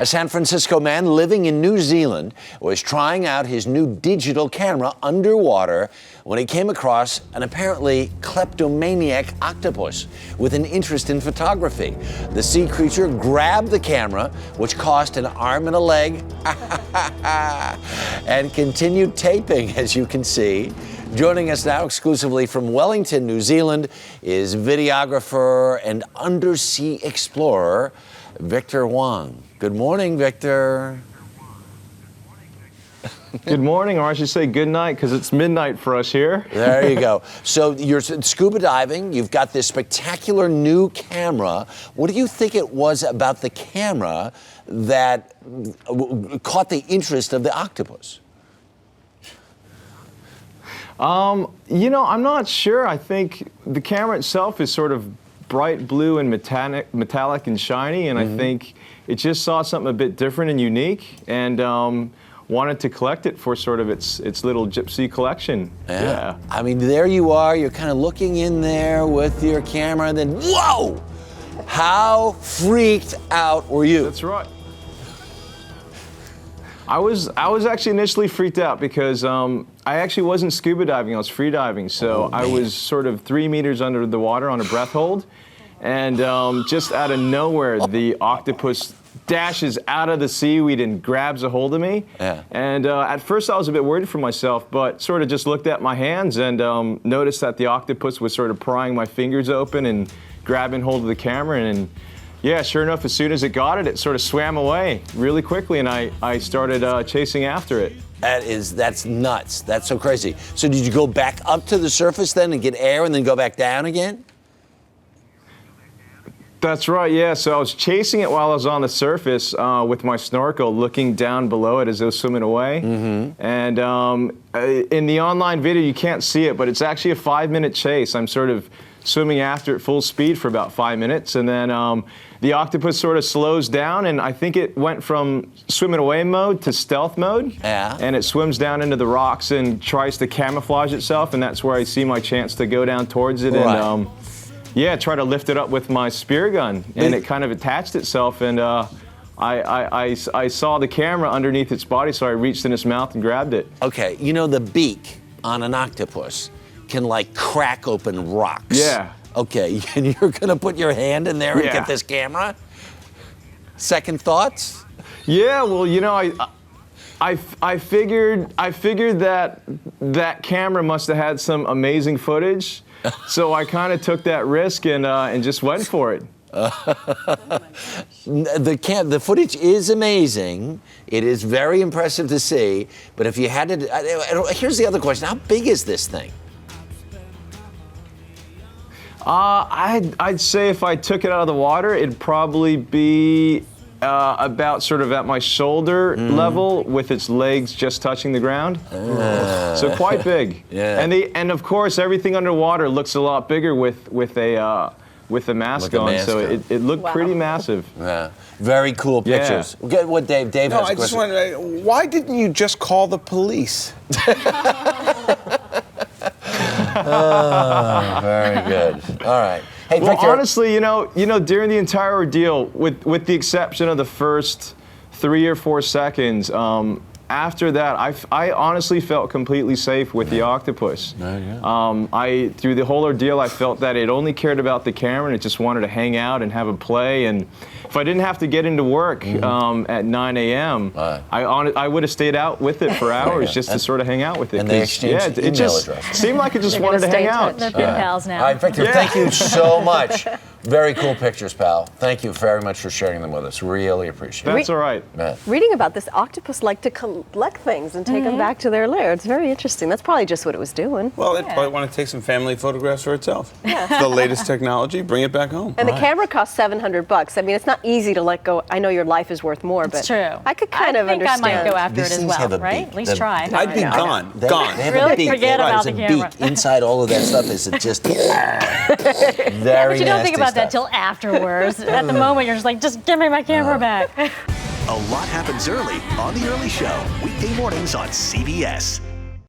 A San Francisco man living in New Zealand was trying out his new digital camera underwater when he came across an apparently kleptomaniac octopus with an interest in photography. The sea creature grabbed the camera, which cost an arm and a leg, and continued taping, as you can see. Joining us now exclusively from Wellington, New Zealand, is videographer and undersea explorer Victor Huang. Good morning, Victor. Good morning, or I should say good night, because it's midnight for us here. There you go. So you're scuba diving. You've got this spectacular new camera. What do you think it was about the camera that caught the interest of the octopus? I'm not sure. I think the camera itself is sort of bright blue and metallic and shiny, and I think it just saw something a bit different and unique, and wanted to collect it for sort of its little gypsy collection. Yeah. I mean, there you are. You're kind of looking in there with your camera, and then whoa! How freaked out were you? That's right. I was actually initially freaked out because I actually wasn't scuba diving, I was free diving. So I was sort of 3 meters under the water on a breath hold. And just out of nowhere, the octopus dashes out of the seaweed and grabs a hold of me. Yeah. And at first I was a bit worried for myself, but sort of just looked at my hands and noticed that the octopus was sort of prying my fingers open and grabbing hold of the camera. And yeah, sure enough, as soon as it got it, it sort of swam away really quickly, and I started chasing after it. That's nuts. That's so crazy. So did you go back up to the surface then and get air and then go back down again? That's right, yeah. So I was chasing it while I was on the surface with my snorkel, looking down below it as it was swimming away. And in the online video, you can't see it, but it's actually a 5-minute chase. I'm sort of swimming after it full speed for about 5 minutes, and then the octopus sort of slows down, and I think it went from swimming away mode to stealth mode. Yeah. And it swims down into the rocks and tries to camouflage itself, and that's where I see my chance to go down towards it. Right. And yeah, try to lift it up with my spear gun, and it kind of attached itself, and I saw the camera underneath its body, so I reached in its mouth and grabbed it. Okay, you know the beak on an octopus can like crack open rocks. Yeah. Okay, and you're gonna put your hand in there and get this camera? Second thoughts? Yeah, well, you know, I figured that camera must have had some amazing footage, so I kind of took that risk and just went for it. The footage is amazing. It is very impressive to see. But if you had to, here's the other question: how big is this thing? I'd say if I took it out of the water, it'd probably be about sort of at my shoulder level, with its legs just touching the ground. So quite big. Yeah. And of course everything underwater looks a lot bigger with a mask on. So it looked pretty massive. Yeah. Very cool pictures. Get what Dave has a question. I just wanted, why didn't you just call the police? Very good. All right. Hey, Well, Victor, honestly, you know, during the entire ordeal, with the exception of the first 3 or 4 seconds, after that, I honestly felt completely safe with the octopus. Through the whole ordeal, I felt that it only cared about the camera and it just wanted to hang out and have a play. And if I didn't have to get into work at 9 a.m., I would have stayed out with it for hours just to sort of hang out with it. And they exchanged it just addresses. seemed like it just wanted to hang out. They're good pals now. All right, Victor, thank you so much. Very cool pictures, pal. Thank you very much for sharing them with us. Really appreciate it. That's all right. Reading about this, octopus like to collect things and take them back to their lair. It's very interesting. That's probably just what it was doing. Well, it probably want to take some family photographs for itself. Yeah. It's the latest technology. Bring it back home. And the camera costs $700. I mean, it's not easy to let go. I know your life is worth more, but It's true. I could kind of understand. I think I might go after These it as things have well, a right? beak. At least try. I'd be gone. They Gone. have a beak. Forget about the There's a camera. beak inside all of that stuff. Is it just very But you don't think about that stuff. till afterwards. At the moment, you're just like, just give me my camera back. A lot happens early on The Early Show, weekday mornings on CBS.